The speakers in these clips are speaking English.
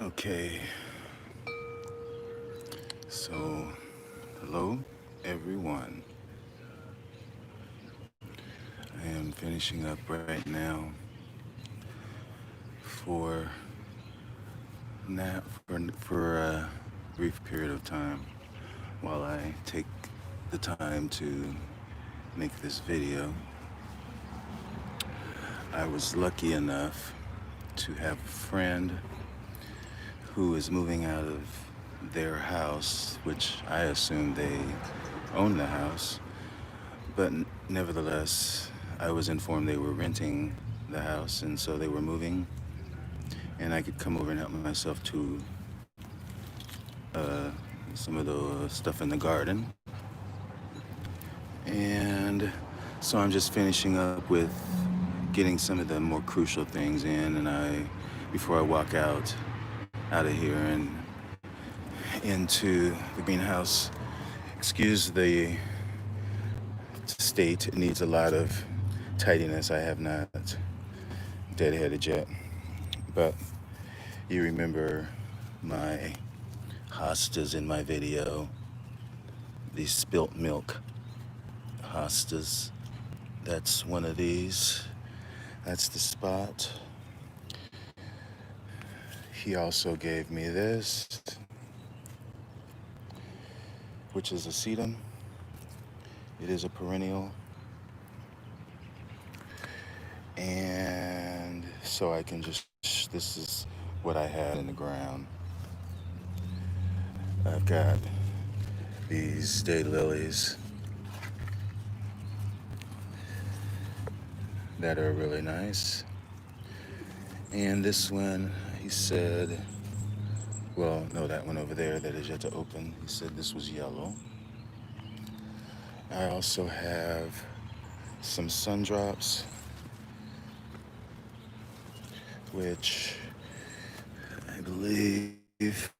Okay, so hello everyone. I am finishing up right now for for a brief period of time while I take the time to make this video. I was lucky enough to have a friend who is moving out of their house, which I assume they own the house, but nevertheless, I was informed they were renting the house, and so they were moving, and I could come over and help myself to some of the stuff in the garden. And so I'm just finishing up with getting some of the more crucial things in, and before I walk out of here and into the greenhouse. Excuse the state, it needs a lot of tidiness. I have not deadheaded yet, but you remember my hostas in my video, these spilt milk hostas. That's one of these. That's the spot. He also gave me this, which is a sedum. It is a perennial. And so I can this is what I had in the ground. I've got these daylilies that are really nice. And this one, he said, well, no, that one over there that is yet to open, he said this was yellow. I also have some sun drops, which I believe,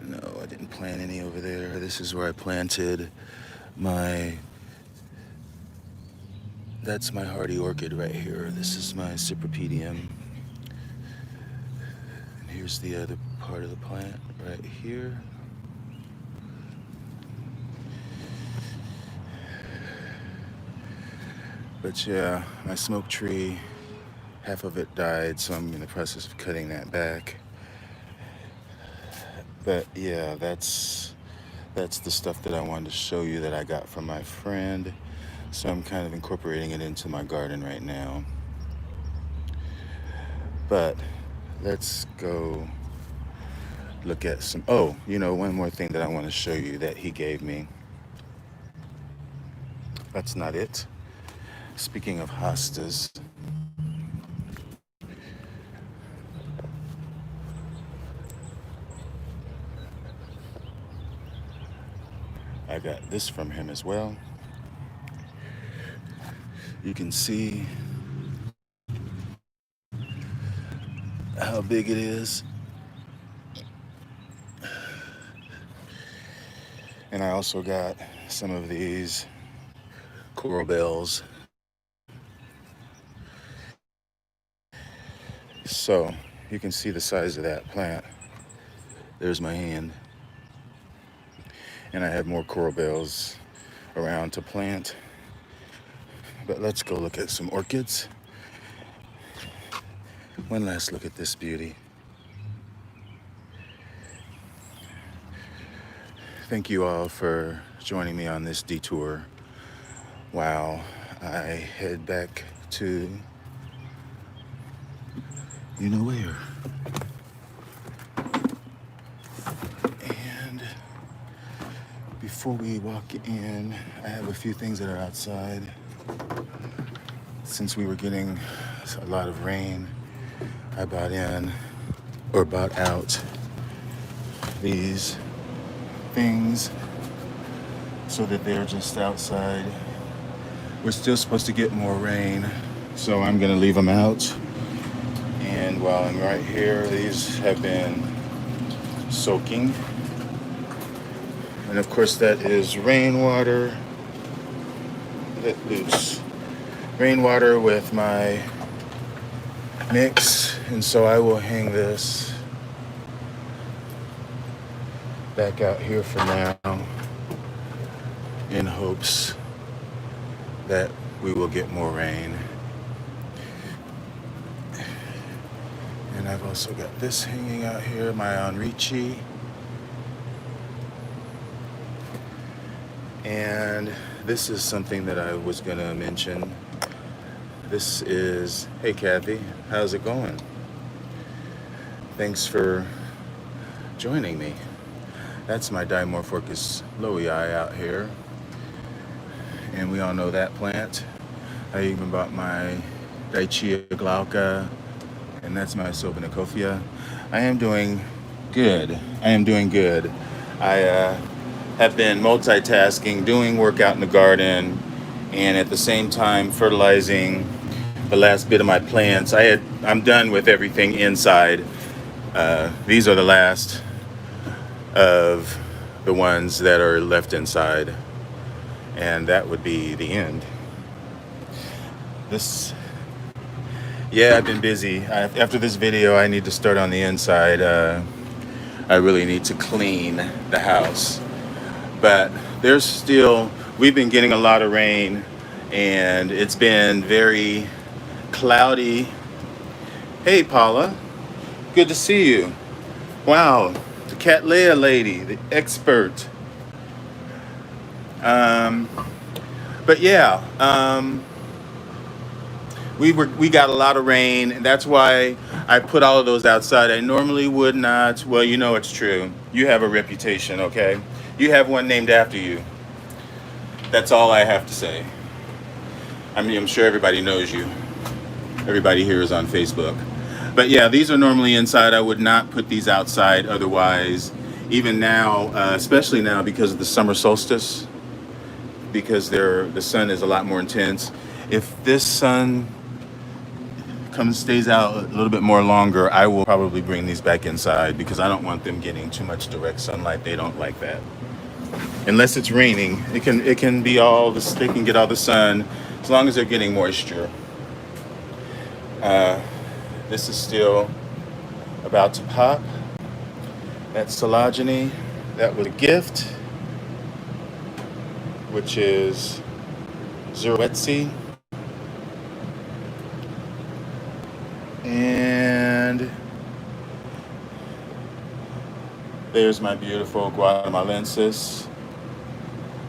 no, I didn't plant any over there. This is where I planted that's my hardy orchid right here. This is my cypripedium. And here's the other part of the plant right here. But yeah, my smoke tree, half of it died, so I'm in the process of cutting that back. But yeah, that's the stuff that I wanted to show you that I got from my friend. So I'm kind of incorporating it into my garden right now. But let's go look at some, one more thing that I want to show you that he gave me. That's not it. Speaking of hostas, I got this from him as well. You can see how big it is. And I also got some of these coral bells. So you can see the size of that plant. There's my hand. And I have more coral bells around to plant. But let's go look at some orchids. One last look at this beauty. Thank you all for joining me on this detour while I head back to you know where. And before we walk in, I have a few things that are outside. Since we were getting a lot of rain, I bought out these things so that they're just outside. We're still supposed to get more rain, so I'm gonna leave them out. And while I'm right here, these have been soaking. And of course that is rainwater. Let loose. Rainwater with my mix And so I will hang this back out here for now in hopes that we will get more rain. And I've also got this hanging out here, my Enrici. And this is something that I was gonna mention. This is, hey Kathy, how's it going? Thanks for joining me. That's my Dimorphorchis lowii out here. And we all know that plant. I even bought my Dichia glauca, and that's my Sobanicophia. I am doing good. I have been multitasking, doing work out in the garden, and at the same time fertilizing the last bit of my plants. I'm done with everything inside. These are the last of the ones that are left inside, and that would be the end. I've been busy. After this video, I need to start on the inside. I really need to clean the house. But we've been getting a lot of rain, and it's been very cloudy. Hey, Paula, good to see you. Wow, the Cattleya lady, the expert. But yeah, we got a lot of rain, and that's why I put all of those outside. I normally would not. Well, you know it's true. You have a reputation, okay? You have one named after you. That's all I have to say. I mean, I'm sure everybody knows you. Everybody here is on Facebook. But yeah, these are normally inside. I would not put these outside otherwise. Even now, especially now because of the summer solstice, because the sun is a lot more intense. If this sun stays out a little bit more longer, I will probably bring these back inside because I don't want them getting too much direct sunlight. They don't like that. Unless it's raining, they can get all the sun as long as they're getting moisture. This is still about to pop. That's Sologeny. That was a gift, which is Zerwetzi. And there's my beautiful Guatemalensis.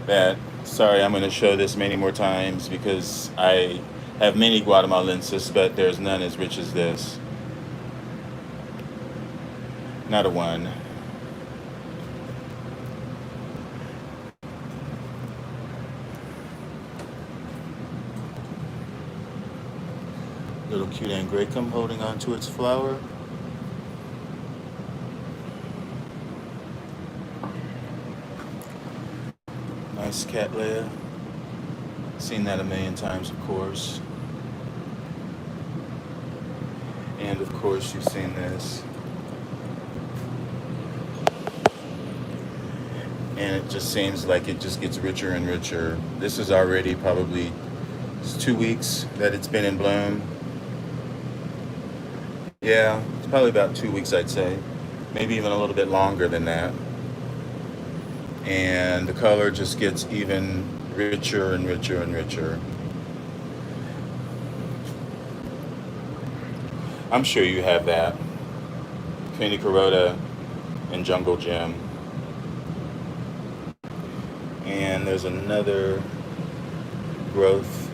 I'm going to show this many more times because I have many Guatemalensis, but there's none as rich as this. Not a one. Little cute Angraecum holding on to its flower. Nice Cattleya. Seen that a million times, of course. And of course, you've seen this. And it just seems like it just gets richer and richer. This is already probably 2 weeks that it's been in bloom. Yeah, it's probably about 2 weeks, I'd say. Maybe even a little bit longer than that. And the color just gets even richer and richer and richer. I'm sure you have that. Phenacrota and Jungle Gem. And there's another growth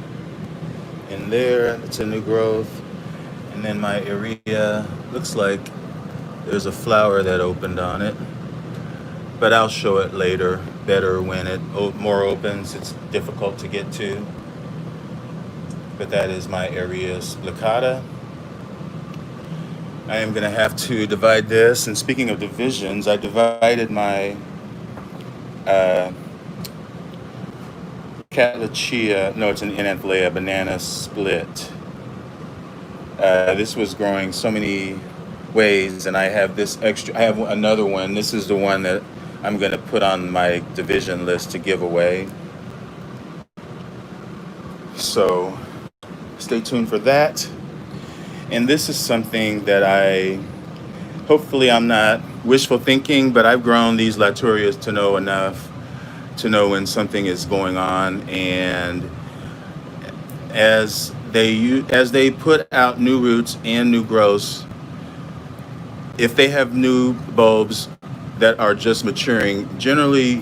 in there. It's a new growth. And then my Area looks like there's a flower that opened on it. But I'll show it later, better when it more opens. It's difficult to get to. But that is my Area splicata. I am going to have to divide this. And speaking of divisions, I divided my Cattleya, no, it's an Enanthellea banana split. This was growing so many ways, and I have this extra. I have another one. This is the one that I'm going to put on my division list to give away. So stay tuned for that. And this is something that hopefully I'm not wishful thinking, but I've grown these Laturias to know enough to know when something is going on. And as they put out new roots and new growths, if they have new bulbs that are just maturing, generally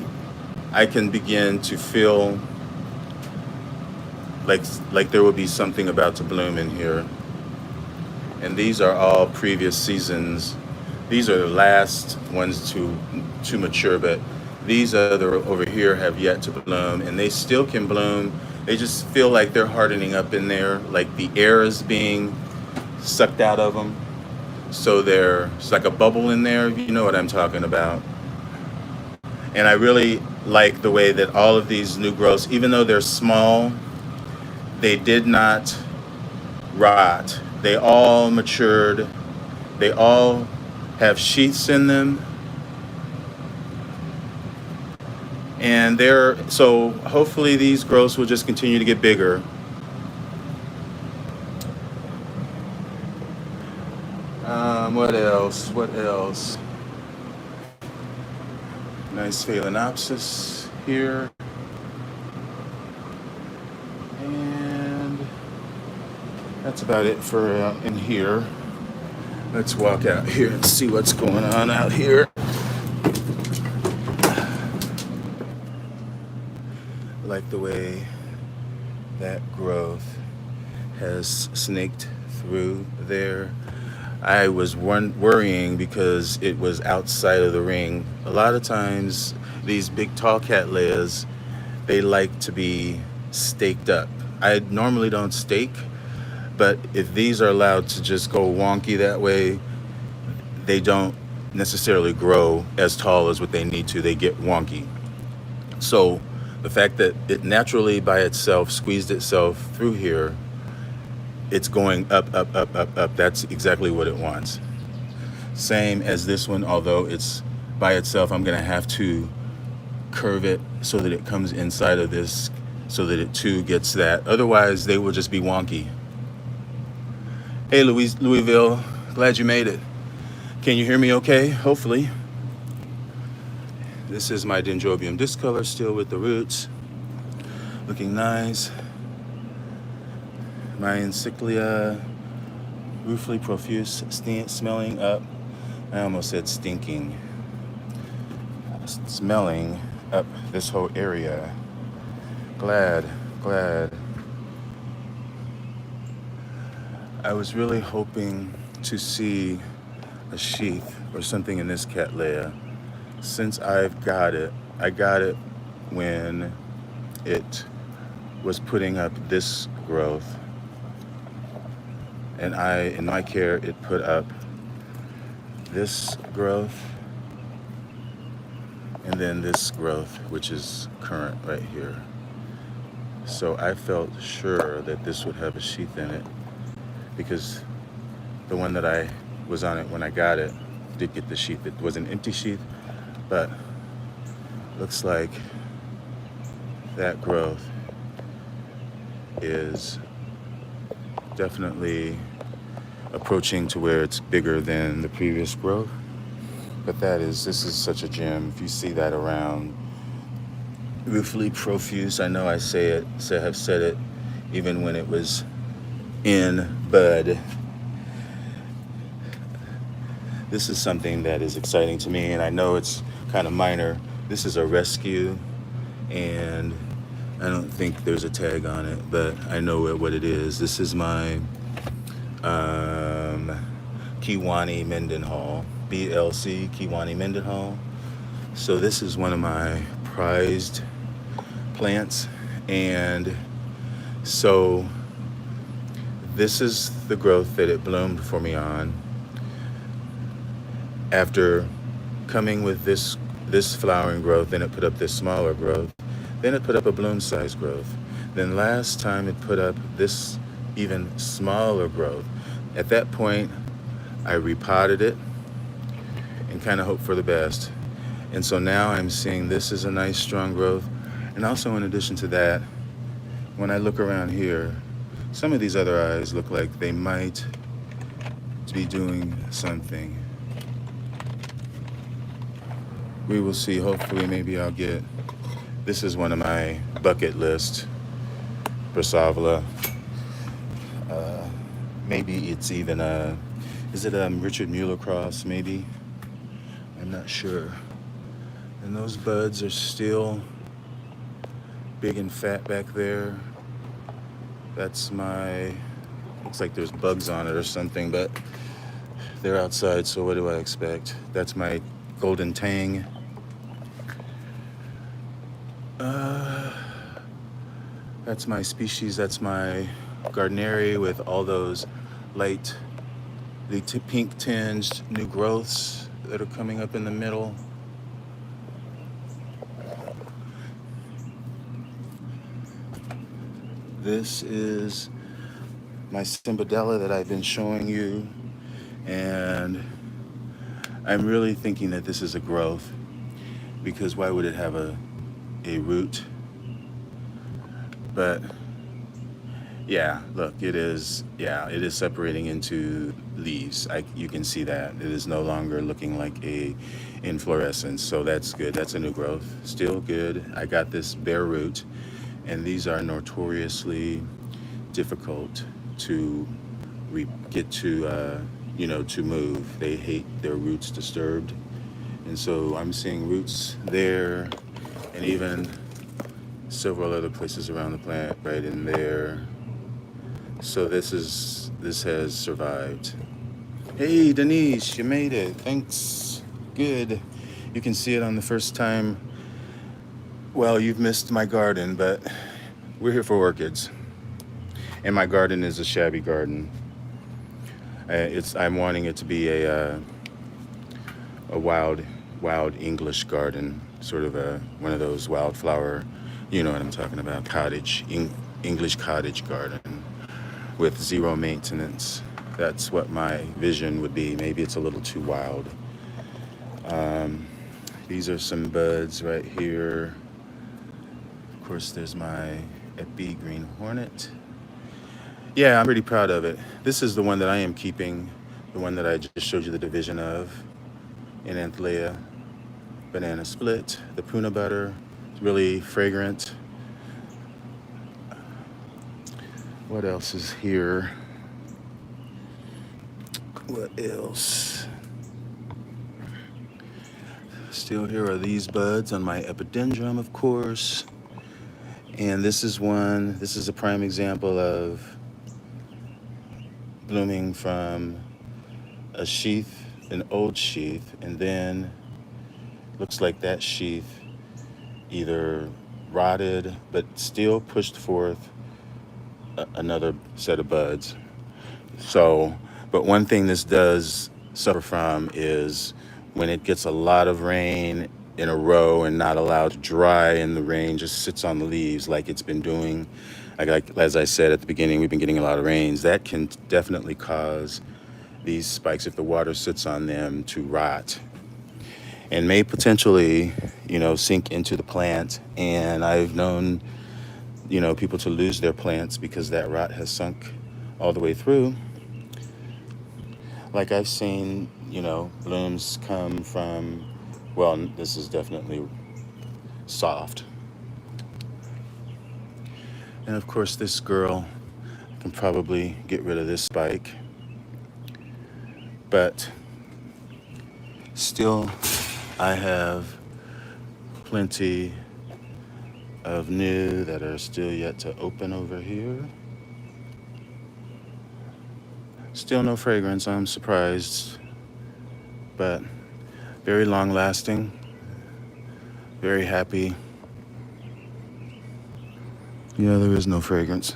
I can begin to feel like there will be something about to bloom in here. And these are all previous seasons. These are the last ones to mature, but these other over here have yet to bloom, and they still can bloom. They just feel like they're hardening up in there, like the air is being sucked out of them. So it's like a bubble in there, if you know what I'm talking about. And I really like the way that all of these new growths, even though they're small, they did not rot. They all matured. They all have sheaths in them. And so hopefully these growths will just continue to get bigger. What else? What else? Nice Phalaenopsis here. And that's about it for in here. Let's walk out here and see what's going on out here. I like the way that growth has snaked through there. I was worrying because it was outside of the ring. A lot of times these big tall Cattleyas, they like to be staked up. I normally don't stake, but if these are allowed to just go wonky that way, they don't necessarily grow as tall as what they need to. They get wonky. So the fact that it naturally by itself squeezed itself through here, it's going up, up, up, up, up. That's exactly what it wants. Same as this one, although it's by itself, I'm gonna have to curve it so that it comes inside of this, so that it too gets that. Otherwise, they will just be wonky. Hey, Louisville, glad you made it. Can you hear me okay? Hopefully. This is my Dendrobium discolor, still with the roots. Looking nice. My Encyclia, ruefully profuse, smelling up. I almost said stinking. Smelling up this whole area. Glad. I was really hoping to see a sheath or something in this Cattleya. Since I got it when it was putting up this growth. And in my care, it put up this growth and then this growth, which is current right here. So I felt sure that this would have a sheath in it because the one that I was on it when I got it did get the sheath. It was an empty sheath, but looks like that growth is definitely approaching to where it's bigger than the previous growth. But this is such a gem. If you see that around, ruefully profuse. I know I have said it even when it was in bud. This is something that is exciting to me, and I know it's kind of minor. This is a rescue, and I don't think there's a tag on it, but I know what it is. This is my Kiwani Mendenhall, BLC Kiwani Mendenhall. So this is one of my prized plants, and so this is the growth that it bloomed for me on. After coming with this flowering growth, then it put up this smaller growth, then it put up a bloom size growth. Then last time it put up this even smaller growth. At that point, I repotted it and kind of hoped for the best. And so now I'm seeing this is a nice strong growth. And also in addition to that, when I look around here, some of these other eyes look like they might be doing something. We will see. Hopefully, maybe I'll get. This is one of my bucket list. Brassavola. Maybe it's even a. Is it a Richard Mueller cross? Maybe. I'm not sure. And those buds are still big and fat back there. That's my. Looks like there's bugs on it or something, but they're outside, so what do I expect? That's my golden tang. That's my species. That's my gardneri with all those light, the pink tinged new growths that are coming up in the middle. This is my Symbodella that I've been showing you, and I'm really thinking that this is a growth, because why would it have a root? But yeah, look, it is separating into leaves. You can see that it is no longer looking like a inflorescence, so that's good. That's a new growth, still good. I got this bare root, and these are notoriously difficult to get to to move. They hate their roots disturbed, and so I'm seeing roots there, and even several other places around the plant, right in there. So this has survived. Hey Denise, you made it. Thanks. Good. You can see it on the first time. Well, you've missed my garden, but we're here for orchids. And my garden is a shabby garden. I'm wanting it to be a wild English garden, sort of one of those wildflower, you know what I'm talking about, English cottage garden with zero maintenance. That's what my vision would be. Maybe it's a little too wild. These are some buds right here. Of course, there's my Epi Green Hornet. Yeah, I'm pretty proud of it. This is the one that I am keeping, the one that I just showed you the division of, in Anthelea. Banana split, the Puna butter. It's really fragrant. What else is here? What else? Still here are these buds on my epidendrum, of course. And this is a prime example of blooming from a sheath, an old sheath, and then looks like that sheath either rotted but still pushed forth another set of buds. So, but one thing this does suffer from is when it gets a lot of rain in a row and not allowed to dry, and the rain just sits on the leaves like it's been doing. As I said at the beginning, we've been getting a lot of rains. That can definitely cause these spikes, if the water sits on them, to rot and may potentially, sink into the plant. And I've known, people to lose their plants because that rot has sunk all the way through. Like I've seen, blooms come from, well, this is definitely soft. And of course, this girl can probably get rid of this spike. But still, I have plenty of new that are still yet to open over here. Still no fragrance, I'm surprised, but very long lasting, very happy. Yeah, there is no fragrance.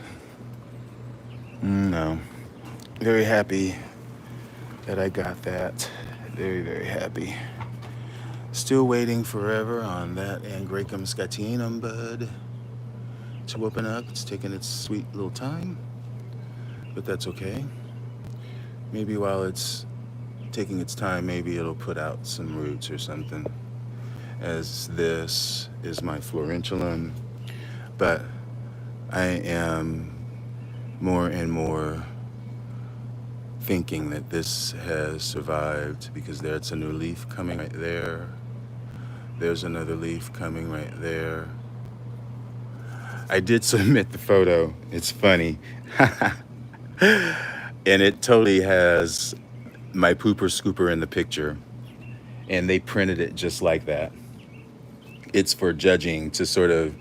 No. Very happy that I got that. Very, very happy. Still waiting forever on that Angraecum scatenum bud to open up. It's taking its sweet little time, but that's okay. Maybe while it's taking its time, maybe it'll put out some roots or something, as this is my florentulum. But I am more and more thinking that this has survived because there's a new leaf coming right there. There's another leaf coming right there. I did submit the photo. It's funny. And it totally has my pooper scooper in the picture. And they printed it just like that. It's for judging to sort of,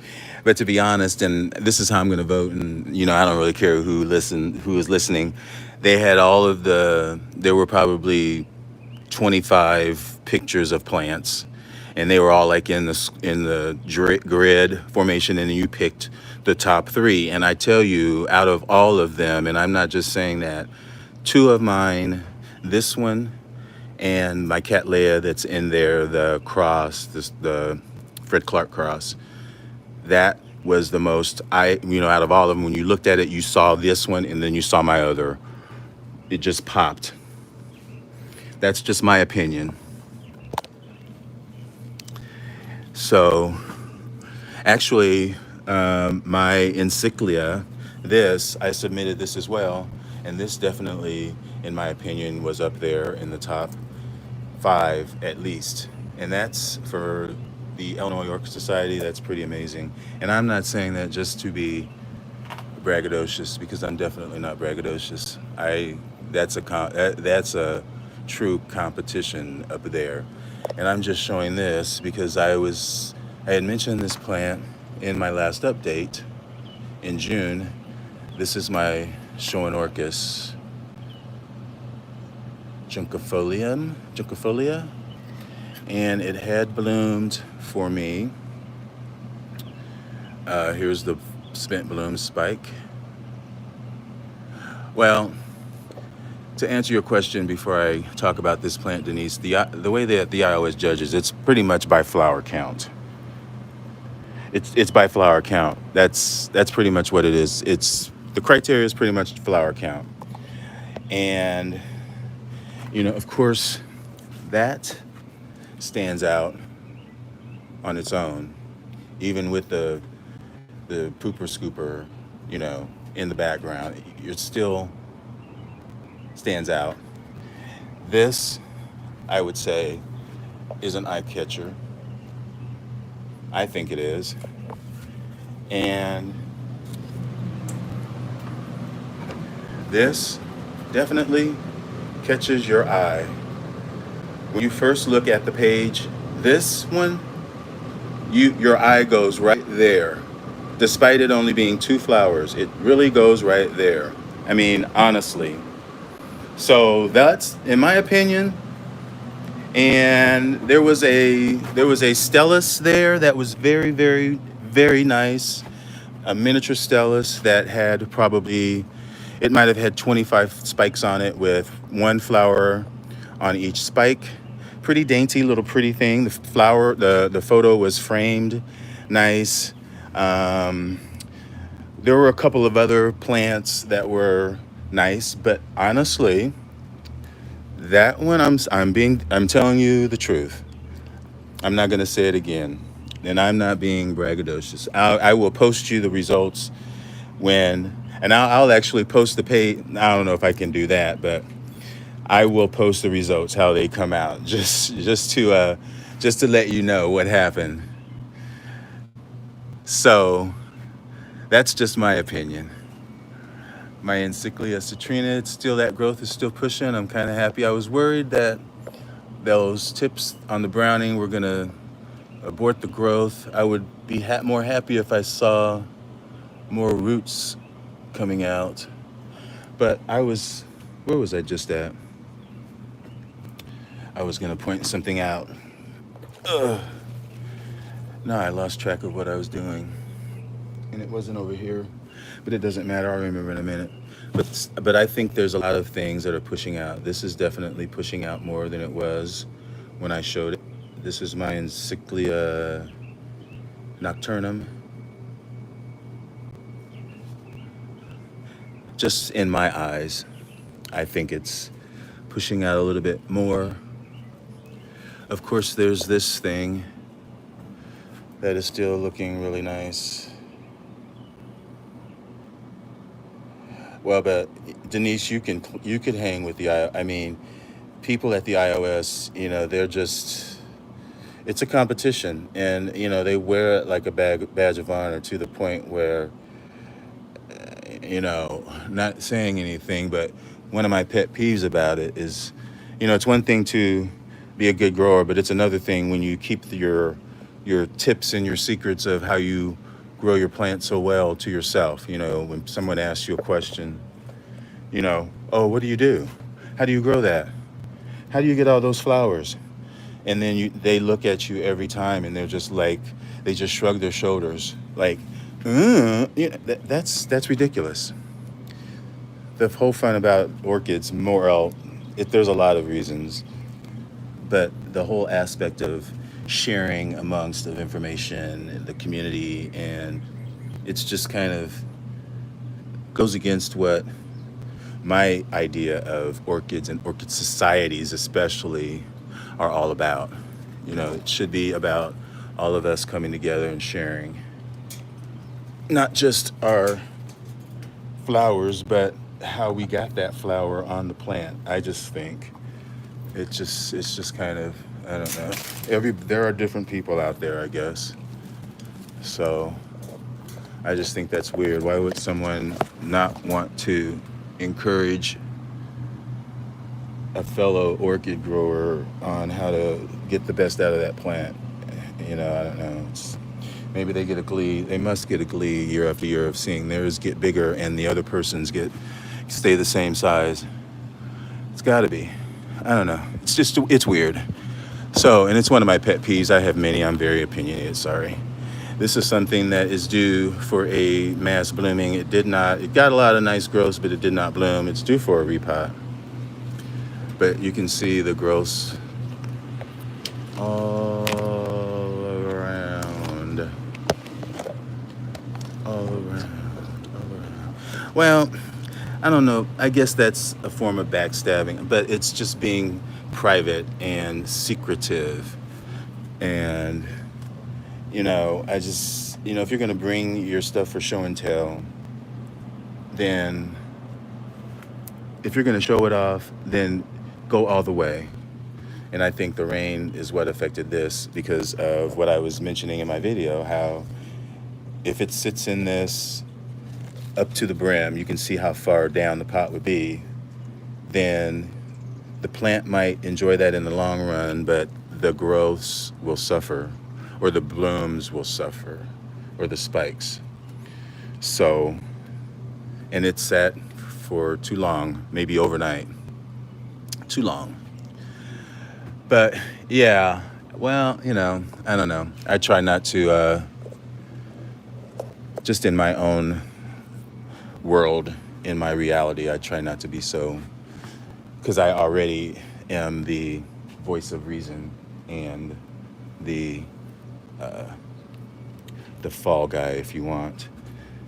but to be honest, and this is how I'm going to vote, and I don't really care who is listening. They had there were probably 25 pictures of plants, and they were all like in the grid formation, and you picked the top 3. And I tell you, out of all of them, and I'm not just saying that, 2 of mine, this one and my Cattleya that's in there, the cross, the Fred Clark cross, that was the most, out of all of them, when you looked at it, you saw this one and then you saw my other. It just popped. That's just my opinion. So, actually, my encyclia, I submitted this as well, and this definitely, in my opinion, was up there in the top 5 at least. And that's for the Illinois Orchid Society. That's pretty amazing. And I'm not saying that just to be braggadocious, because I'm definitely not braggadocious. That's a true competition up there. And I'm just showing this because I had mentioned this plant in my last update in June. This is my Schoenorchis junkifolia, and it had bloomed for me. Here's the spent bloom spike. Well, to answer your question before I talk about this plant, Denise, the way that the eye always judges, it's pretty much by flower count. It's by flower count. That's pretty much what it is. The criteria is pretty much flower count. And of course, that stands out on its own, even with the pooper scooper, in the background. It still stands out. This, I would say, is an eye catcher. I think it is. And this definitely catches your eye. When you first look at the page, this one, your eye goes right there. Despite it only being 2 flowers, it really goes right there. I mean, honestly. So that's, in my opinion. And there was a Stellus there that was very, very, very nice. A miniature Stellus that had it might have had 25 spikes on it with 1 flower on each spike. Pretty dainty little pretty thing. The flower, the photo was framed nice. There were a couple of other plants that were nice, but honestly, that one, I'm telling you the truth. I'm not going to say it again, and I'm not being braggadocious. I will post you the results and I'll actually post the page. I don't know if I can do that, but I will post the results, how they come out, just to let you know what happened. So that's just my opinion. My Encyclia citrina, that growth is still pushing. I'm kind of happy. I was worried that those tips on the browning were gonna abort the growth. I would be more happy if I saw more roots coming out. But where was I just at? I was gonna point something out. No, I lost track of what I was doing. And it wasn't over here, but it doesn't matter. I'll remember in a minute. But I think there's a lot of things that are pushing out. This is definitely pushing out more than it was when I showed it. This is my Encyclia nocturnum. Just in my eyes, I think it's pushing out a little bit more. Of course, there's this thing that is still looking really nice. Well, but Denise, you could hang with the I mean, people at the iOS, they're just it's a competition, and they wear it like a badge of honor to the point where not saying anything, but one of my pet peeves about it is, it's one thing to be a good grower, but it's another thing when you keep your tips and your secrets of how you grow your plant so well to yourself. When someone asks you a question, oh, what do you do? How do you grow that? How do you get all those flowers? And then they look at you every time, and they're just like, they just shrug their shoulders, like, that's ridiculous. The whole fun about orchids, there's a lot of reasons, but the whole aspect of sharing amongst of information in the community, and it's just kind of goes against what my idea of orchids and orchid societies especially are all about. It should be about all of us coming together and sharing not just our flowers, but how we got that flower on the plant. I just think it's just kind of, I don't know. There are different people out there, I guess. So I just think that's weird. Why would someone not want to encourage a fellow orchid grower on how to get the best out of that plant? I don't know. Maybe they get a glee. They must get a glee year after year of seeing theirs get bigger and the other person's stay the same size. It's got to be. I don't know. It's weird. So, and it's one of my pet peeves. I have many. I'm very opinionated. Sorry. This is something that is due for a mass blooming. It got a lot of nice growths, but it did not bloom. It's due for a repot. But you can see the growths all around. All around. Well, I don't know. I guess that's a form of backstabbing, but it's just being private and secretive. And, if you're going to bring your stuff for show and tell, then if you're going to show it off, then go all the way. And I think the rain is what affected this because of what I was mentioning in my video, how if it sits in this up to the brim, you can see how far down the pot would be, then the plant might enjoy that in the long run, but the growths will suffer, or the blooms will suffer, or the spikes. So, and it sat for too long, maybe overnight. Too long. But yeah, well, I don't know. I try not to, just in my own world, in my reality, I try not to be so, because I already am the voice of reason and the fall guy, if you want.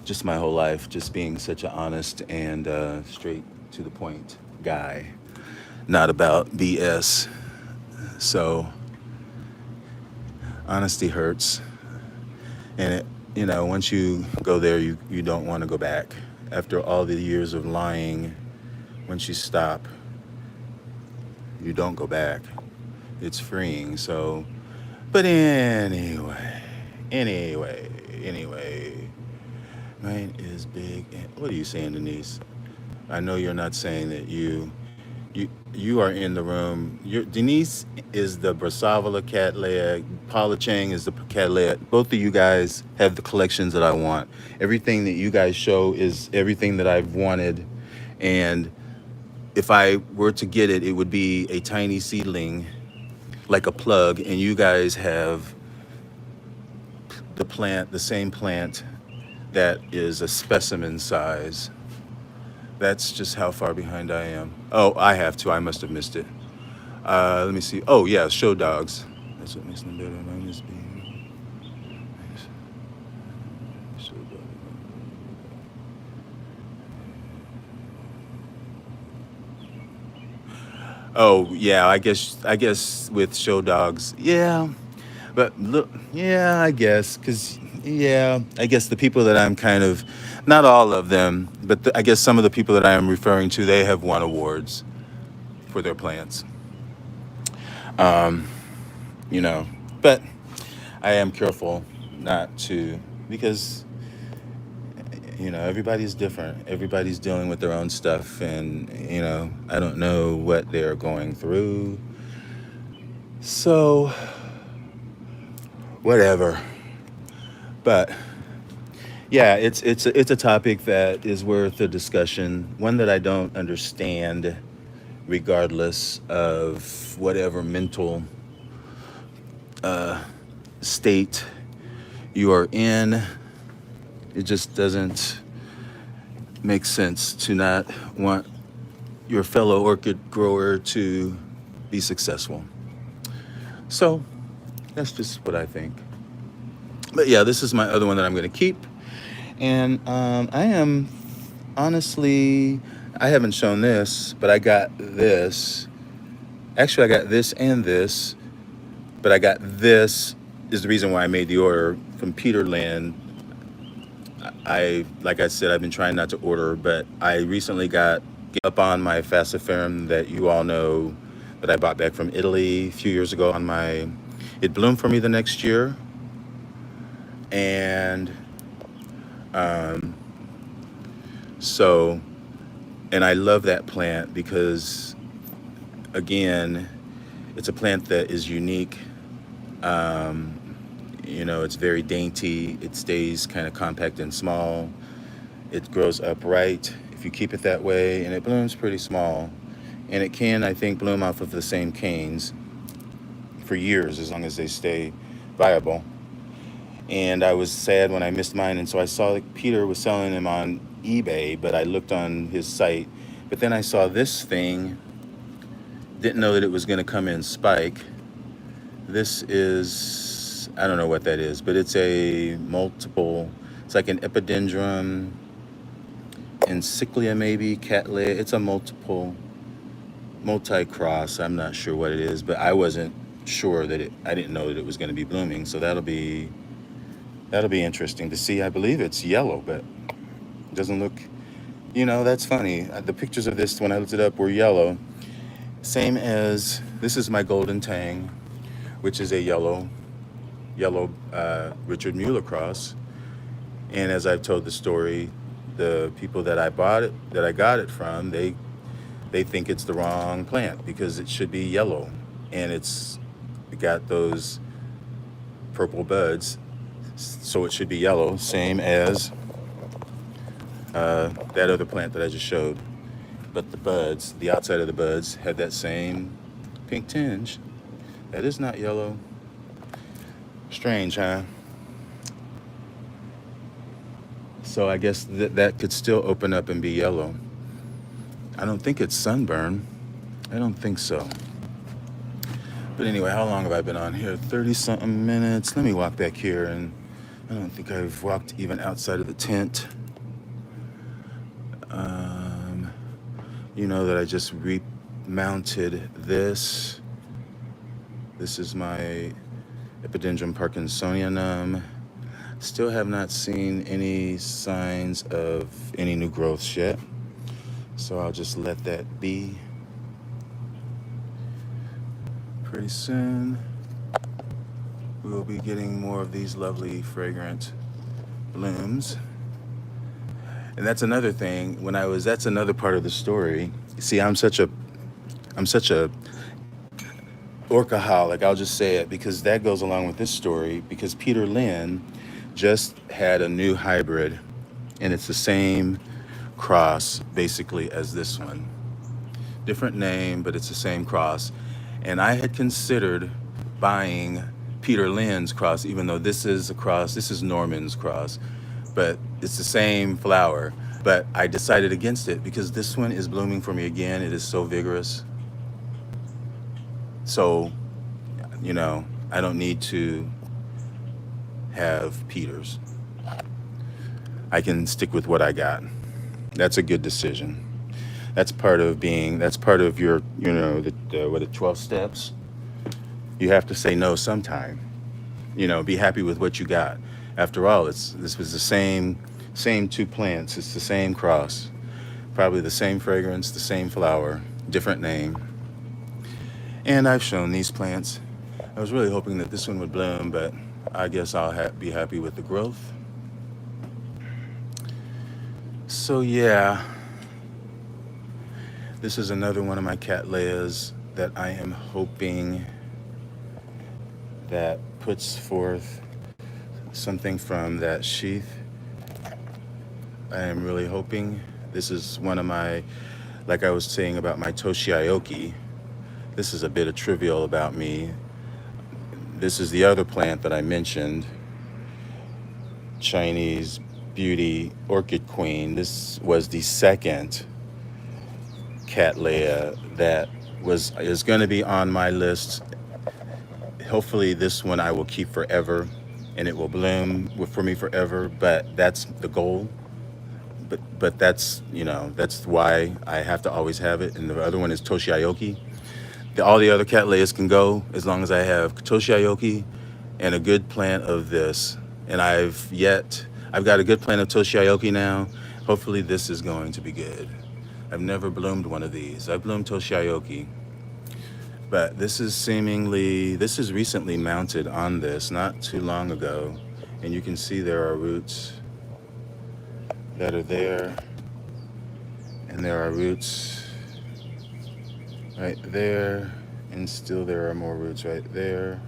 Just my whole life, just being such an honest and straight to the point guy, not about BS. So honesty hurts, and once you go there, you don't want to go back. After all the years of lying, once you stop, you don't go back. It's freeing. So, but anyway, mine is big. And what are you saying, Denise? I know you're not saying that you are in the room. Denise is the Brasavala Cattleya. Paula Chang is the Cattleya. Both of you guys have the collections that I want. Everything that you guys show is everything that I've wanted. And if I were to get it, it would be a tiny seedling, like a plug. And you guys have the same plant that is a specimen size. That's just how far behind I am. Oh, I have to. I must have missed it. Let me see. Oh, yeah, show dogs. That's what makes them better. Minus B. Show dog. Oh, yeah, I guess with show dogs, yeah. But look, yeah, I guess, because Yeah, I guess the people that I'm kind of, not all of them, but I guess some of the people that I am referring to, they have won awards for their plants. Um, you know, but I am careful not to, because everybody's different. Everybody's dealing with their own stuff, and I don't know what they're going through. So whatever. But yeah, it's a topic that is worth a discussion. One that I don't understand, regardless of whatever mental state you are in. It just doesn't make sense to not want your fellow orchid grower to be successful. So that's just what I think. But yeah, this is my other one that I'm going to keep. And I am honestly, I haven't shown this, but I got this. Actually, I got this and this, but I got this is the reason why I made the order from Peter Lynn. Like I said, I've been trying not to order, but I recently got up on my Falciparum that you all know that I bought back from Italy a few years ago. It bloomed for me the next year, and and I love that plant because, again, it's a plant that is unique. It's very dainty. It stays kind of compact and small. It grows upright if you keep it that way, and it blooms pretty small. And it can, I think, bloom off of the same canes for years as long as they stay viable. And I was sad when I missed mine, and so I saw that Peter was selling them on eBay, but I looked on his site. But then I saw this thing, didn't know that it was going to come in spike. This is, I don't know what that is, but it's it's like an epidendrum, encyclia maybe, cattleya. It's a multi-cross. I'm not sure what it is, but I wasn't sure I didn't know that it was going to be blooming. So that'll be interesting to see. I believe it's yellow, but it doesn't look, that's funny. The pictures of this, when I looked it up, were yellow. Same as, this is my Golden Tang, which is a yellow Richard Mueller cross. And as I've told the story, the people that I got it from, they think it's the wrong plant because it should be yellow, and it got those purple buds, so it should be yellow, same as that other plant that I just showed. But the buds, the outside of the buds, had that same pink tinge. That is not yellow. Strange, huh? So I guess that could still open up and be yellow. I don't think it's sunburn. I don't think so. But anyway, how long have I been on here? 30-something minutes. Let me walk back here, and I don't think I've walked even outside of the tent. You know that I just remounted this. This is my Epidendrum parkinsonianum. Still have not seen any signs of any new growths yet. So I'll just let that be. Pretty soon, we'll be getting more of these lovely fragrant blooms. And that's another thing. That's another part of the story. See, I'm such a orchaholic, I'll just say it, because that goes along with this story, because Peter Lynn just had a new hybrid, and it's the same cross basically as this one. Different name, but it's the same cross. And I had considered buying Peter Lynn's cross, even though this is Norman's cross, but it's the same flower. But I decided against it because this one is blooming for me again. It is so vigorous. So, I don't need to have Peters. I can stick with what I got. That's a good decision. That's part of your, the 12 steps. You have to say no sometime. Be happy with what you got. After all, this was the same two plants. It's the same cross, probably the same fragrance, the same flower, different name. And I've shown these plants. I was really hoping that this one would bloom, but I guess I'll be happy with the growth. So yeah, this is another one of my Cattleyas that I am hoping that puts forth something from that sheath. I am really hoping. This is one of my, like I was saying about my Toshiaoki, this is a bit of trivial about me. This is the other plant that I mentioned, Chinese Beauty Orchid Queen. This was the second Cattleya that is going to be on my list. Hopefully this one I will keep forever and it will bloom for me forever, but that's the goal. But that's, you know, that's why I have to always have it. And the other one is Toshiaoki. All the other Cattleyas can go as long as I have Toshiaoki and a good plant of this. And I've got a good plant of Toshiaoki now. Hopefully this is going to be good. I've never bloomed one of these. I've bloomed Toshiaoki. But this is recently mounted on this, not too long ago. And you can see there are roots that are there. And there are roots right there. And still there are more roots right there.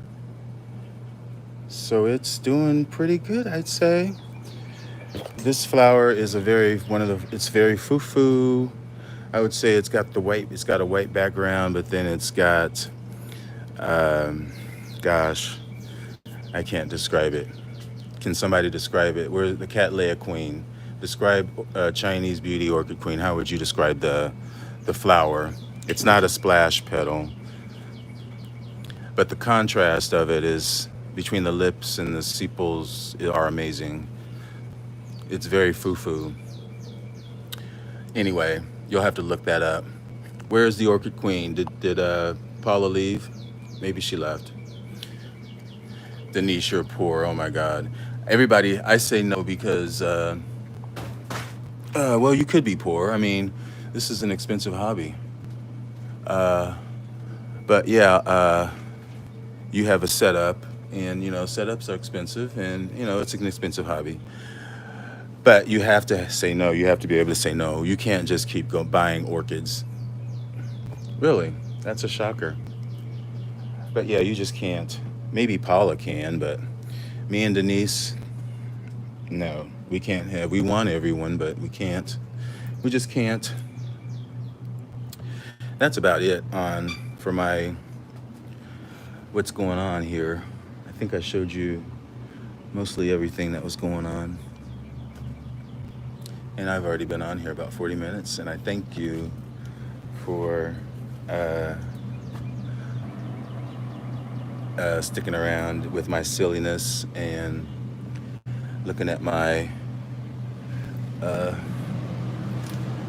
So it's doing pretty good, I'd say. This flower is it's very foo-foo. I would say it's got a white background, but then it's got, gosh, I can't describe it. Can somebody describe it? We're the Cattleya Queen. Describe Chinese Beauty Orchid Queen. How would you describe the flower? It's not a splash petal, but the contrast of it is between the lips and the sepals are amazing. It's very foo-foo. Anyway, you'll have to look that up. Where's the Orchid Queen? Did Paula leave? Maybe she left. Denise, you're poor. Oh my God. Everybody, I say no because, well, you could be poor. I mean, this is an expensive hobby. But yeah, you have a setup, and you know, setups are expensive, and you know, it's an expensive hobby. But you have to say no. You have to be able to say no. You can't just keep buying orchids. Really, that's a shocker. But yeah, you just can't. Maybe Paula can, but me and Denise, no, we can't have. We want everyone, but we can't. We just can't. That's about it for my what's going on here. I think I showed you mostly everything that was going on. And I've already been on here about 40 minutes, and I thank you for sticking around with my silliness and looking at my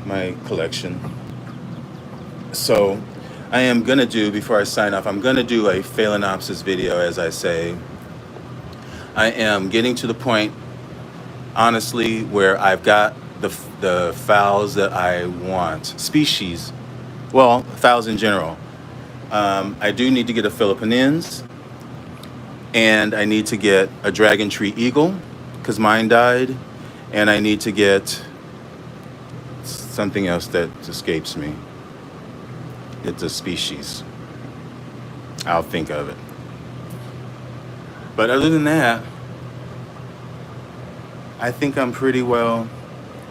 my collection. So I am gonna do, before I sign off, I'm gonna do a Phalaenopsis video, as I say. I am getting to the point, honestly, where I've got the phals that I want. Species, well, phals in general. I do need to get a Philippinense, and I need to get a dragon tree eagle, because mine died, and I need to get something else that escapes me. It's a species. I'll think of it. But other than that, I think I'm pretty well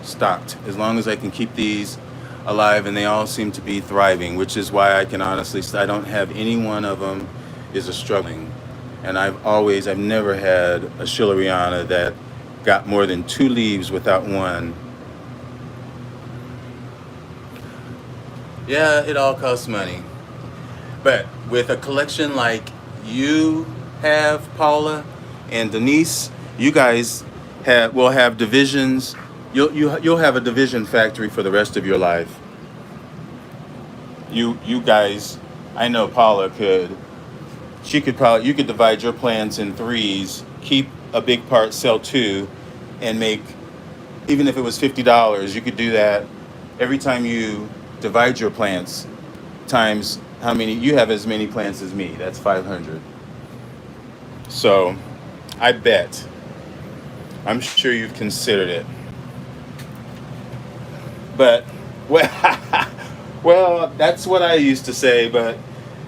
stocked, as long as I can keep these alive, and they all seem to be thriving, which is why I can honestly say I don't have any one of them is a struggling. And I've never had a Schilleriana that got more than 2 leaves without one. Yeah, it all costs money. But with a collection like you have, Paula and Denise, you guys will have divisions. You'll have a division factory for the rest of your life. You guys, I know Paula could. You could divide your plants in 3s, keep a big part, sell two, and make, even if it was $50, you could do that every time you divide your plants times how many you have, as many plants as me. That's 500. So I bet, I'm sure you've considered it. But, well, well, that's what I used to say. But,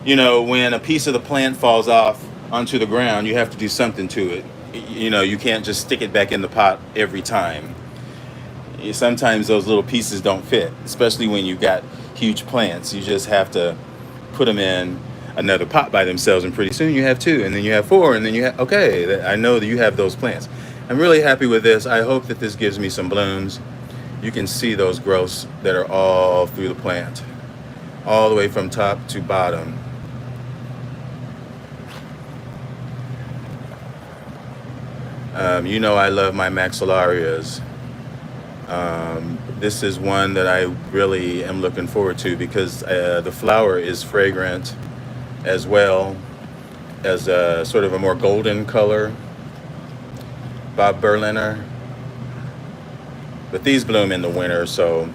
you know, when a piece of the plant falls off onto the ground, you have to do something to it. You know, you can't just stick it back in the pot every time. Sometimes those little pieces don't fit, especially when you've got huge plants. You just have to put them in another pot by themselves, and pretty soon you have two, and then you have four, and then you have, okay, I know that you have those plants. I'm really happy with this. I hope that this gives me some blooms. You can see those growths that are all through the plant, all the way from top to bottom. You know I love my maxillarias. This is one that I really am looking forward to because the flower is fragrant, as well as a sort of a more golden color, Bob Berliner. But these bloom in the winter, so,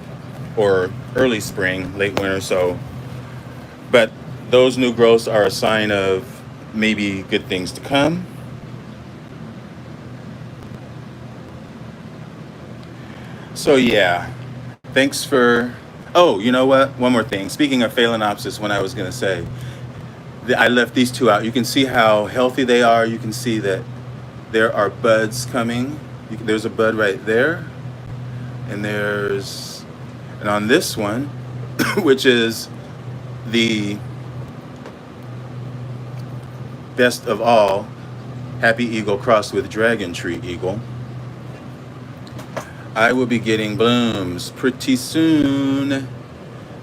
or early spring, late winter, so. But those new growths are a sign of maybe good things to come. So yeah, thanks for, oh, you know what? One more thing. Speaking of Phalaenopsis, when I was gonna say, I left these two out. You can see how healthy they are. You can see that there are buds coming. There's a bud right there. And and on this one, which is the best of all, Happy Eagle crossed with Dragon Tree Eagle, I will be getting blooms pretty soon.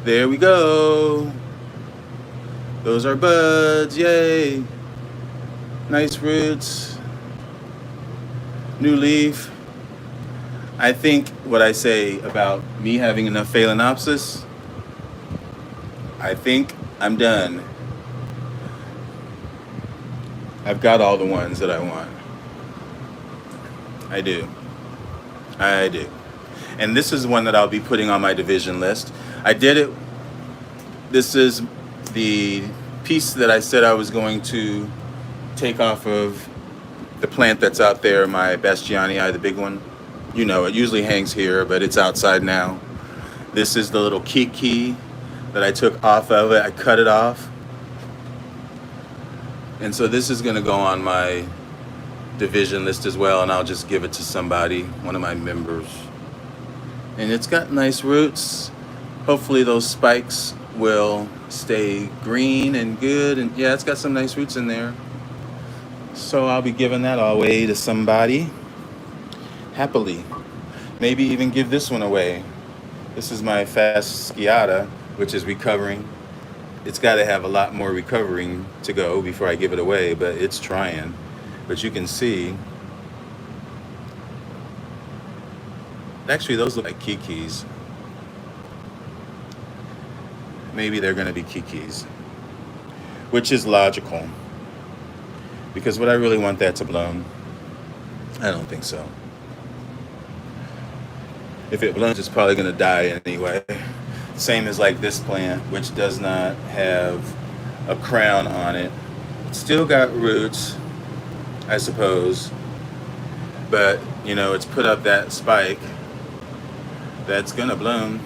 There we go. Those are buds, yay. Nice roots. New leaf. I think what I say about me having enough Phalaenopsis, I think I'm done. I've got all the ones that I want. I do. I do. And this is one that I'll be putting on my division list. I did it. This is the piece that I said I was going to take off of the plant that's out there, my Bastianii, the big one. You know, it usually hangs here, but it's outside now. This is the little kiki that I took off of it. I cut it off. And so this is going to go on my division list as well, and I'll just give it to somebody, one of my members. And it's got nice roots. Hopefully those spikes will stay green and good. And yeah, it's got some nice roots in there. So I'll be giving that away to somebody. Happily. Maybe even give this one away. This is my Fasciata, which is recovering. It's got to have a lot more recovering to go before I give it away, but it's trying. But you can see, actually those look like kikis. Maybe they're going to be kikis, which is logical. Because would I really want that to bloom? I don't think so. If it blooms, it's probably going to die anyway. Same as like this plant, which does not have a crown on it. It's still got roots, I suppose. But, you know, it's put up that spike that's going to bloom.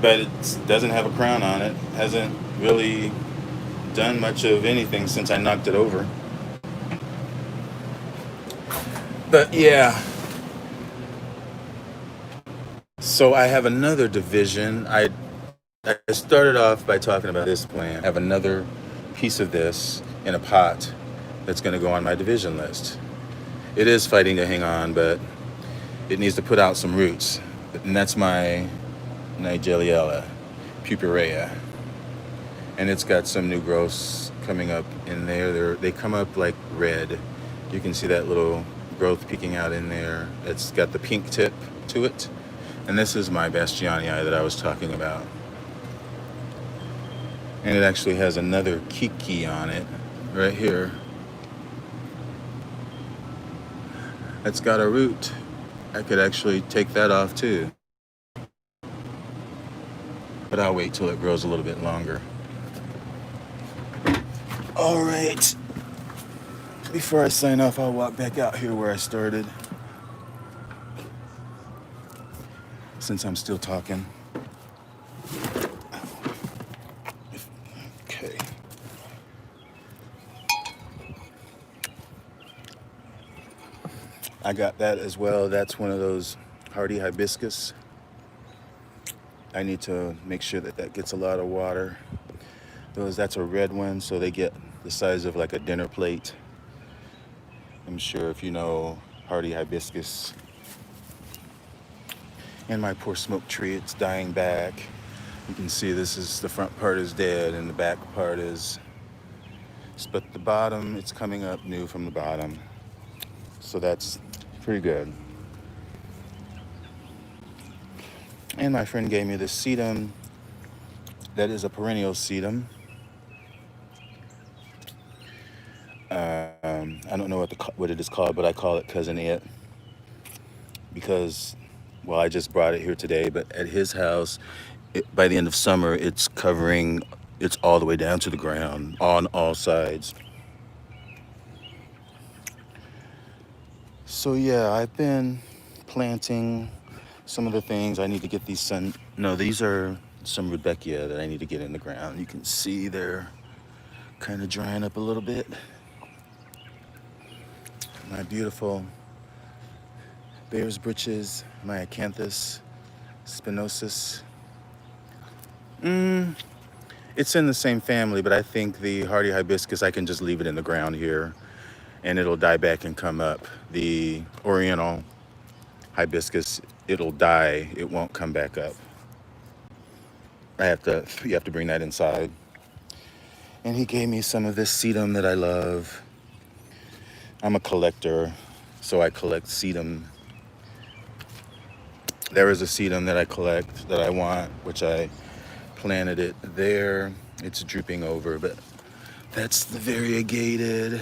But it doesn't have a crown on it. Hasn't really done much of anything since I knocked it over. But yeah. So I have another division. I started off by talking about this plant. I have another piece of this in a pot that's going to go on my division list. It is fighting to hang on, but it needs to put out some roots. And that's my Nigeliella Puparea. And it's got some new growths coming up in there. They come up like red. You can see that little growth peeking out in there. It's got the pink tip to it. And this is my Bastianii that I was talking about. And it actually has another kiki on it right here. that's got a root. I could actually take that off too. But I'll wait till it grows a little bit longer. All right. Before I sign off, I'll walk back out here where I started. Since I'm still talking. Okay. I got that as well. That's one of those hardy hibiscus. I need to make sure that that gets a lot of water. That's a red one, so they get the size of like a dinner plate. I'm sure if you know hardy hibiscus. And my poor smoke tree, it's dying back. You can see this is, the front part is dead and the back part is, but the bottom, it's coming up new from the bottom. So that's pretty good. And my friend gave me this sedum. That is a perennial sedum. I don't know what it is called, but I call it Cousin It. Because, well, I just brought it here today, but at his house, by the end of summer, it's all the way down to the ground on all sides. So yeah, I've been planting some of the things. I need to get these these are some Rudbeckia that I need to get in the ground. You can see they're kind of drying up a little bit. My beautiful bear's britches, my acanthus spinosus. It's in the same family, but I think the hardy hibiscus, I can just leave it in the ground here and it'll die back and come up. The oriental hibiscus, it'll die, it won't come back up. You have to bring that inside. And he gave me some of this sedum that I love. I'm a collector, so I collect sedum. There is a sedum that I collect that I want, which I planted it there. It's drooping over, but that's the variegated.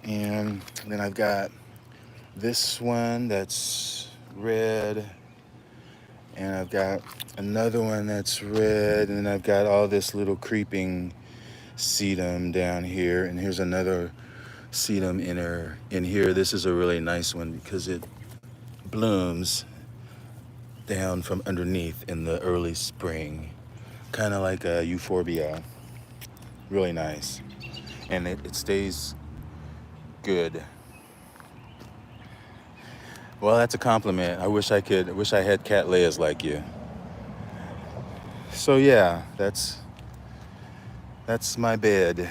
And then I've got this one that's red. And I've got another one that's red. And then I've got all this little creeping sedum down here. And here's another sedum in here. This is a really nice one because it blooms down from underneath in the early spring, kind of like a euphorbia. Really nice, and it stays good. Well, that's a compliment. I wish I had cattleyas like you. So yeah, that's my bed.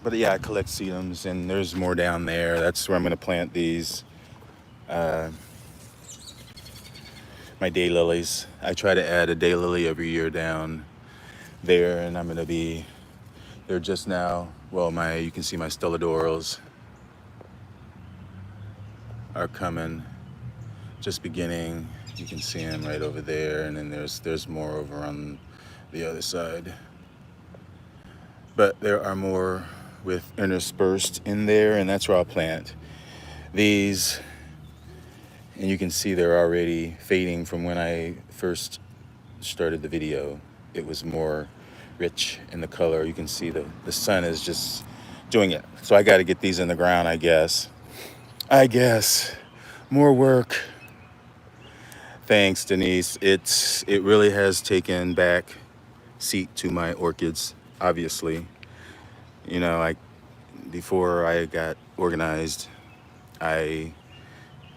But yeah, I collect sedums, and there's more down there. That's where I'm going to plant these. My daylilies. I try to add a daylily every year down there, and they're just now, well, you can see my stellodorals are coming, just beginning. You can see them right over there, and then there's more over on the other side. But there are more with interspersed in there, and that's where I'll plant these. And you can see they're already fading from when I first started the video. It was more rich in the color. You can see the sun is just doing it. So I got to get these in the ground, I guess. More work. Thanks, Denise. It really has taken back seat to my orchids, obviously. You know, before I got organized, I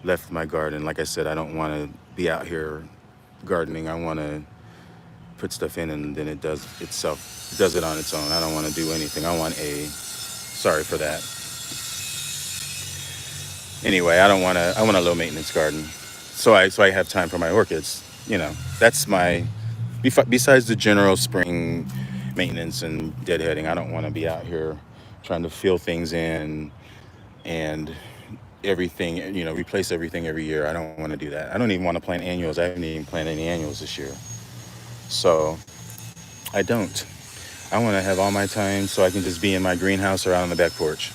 left my garden. Like I said, I don't want to be out here gardening. I want to put stuff in and then it does it on its own. I don't want to do anything. Sorry for that. Anyway, I want a low maintenance garden. So I have time for my orchids. You know, that's besides the general spring maintenance and deadheading, I don't want to be out here trying to fill things in and everything, replace everything every year. I don't want to do that. I don't even want to plant annuals. I haven't even planted any annuals this year. So I don't. I want to have all my time so I can just be in my greenhouse or out on the back porch.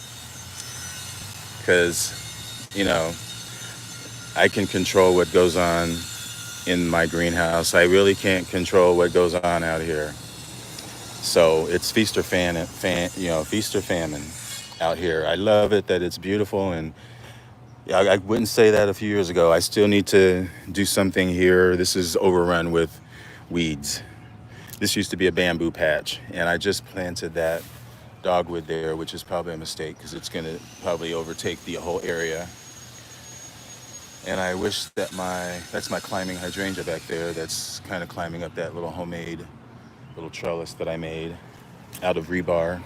because, you know, I can control what goes on in my greenhouse. I really can't control what goes on out here. So it's feast or feast or famine out here. I love it that it's beautiful, and yeah, I wouldn't say that a few years ago. I still need to do something here. This is overrun with weeds. This used to be a bamboo patch, and I just planted that dogwood there, which is probably a mistake because it's going to probably overtake the whole area. And I wish that that's my climbing hydrangea back there that's kind of climbing up that little homemade little trellis that I made out of rebar.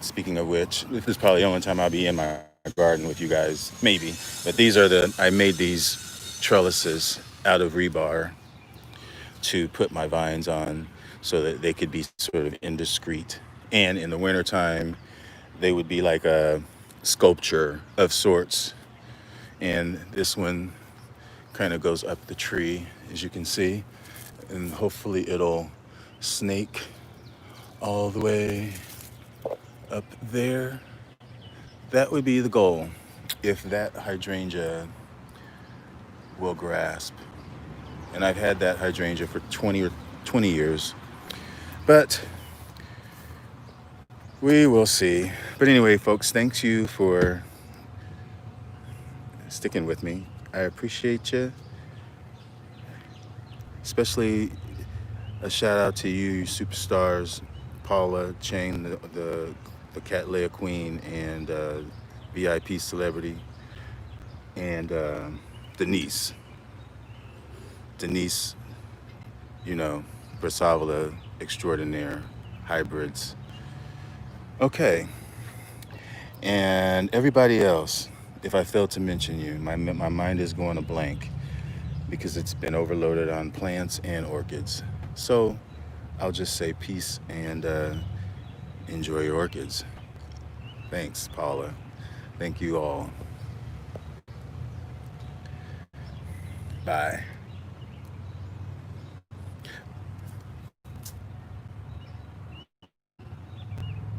Speaking of which, this is probably the only time I'll be in my garden with you guys, maybe. But I made these trellises out of rebar to put my vines on so that they could be sort of indiscreet. And in the wintertime, they would be like a sculpture of sorts. And this one kind of goes up the tree, as you can see. And hopefully it'll snake all the way up there. That would be the goal, if that hydrangea will grasp. And I've had that hydrangea for 20 years. But we will see. But anyway, folks, thanks you for sticking with me. I appreciate you. Especially a shout out to you superstars, Paula Chang, the Cattleya Queen, and VIP celebrity, and Denise, you know, Brassavola extraordinaire, hybrids. Okay, and everybody else, if I failed to mention you, my mind is going a blank because it's been overloaded on plants and orchids. So I'll just say peace and enjoy your orchids. Thanks, Paula. Thank you all. Bye.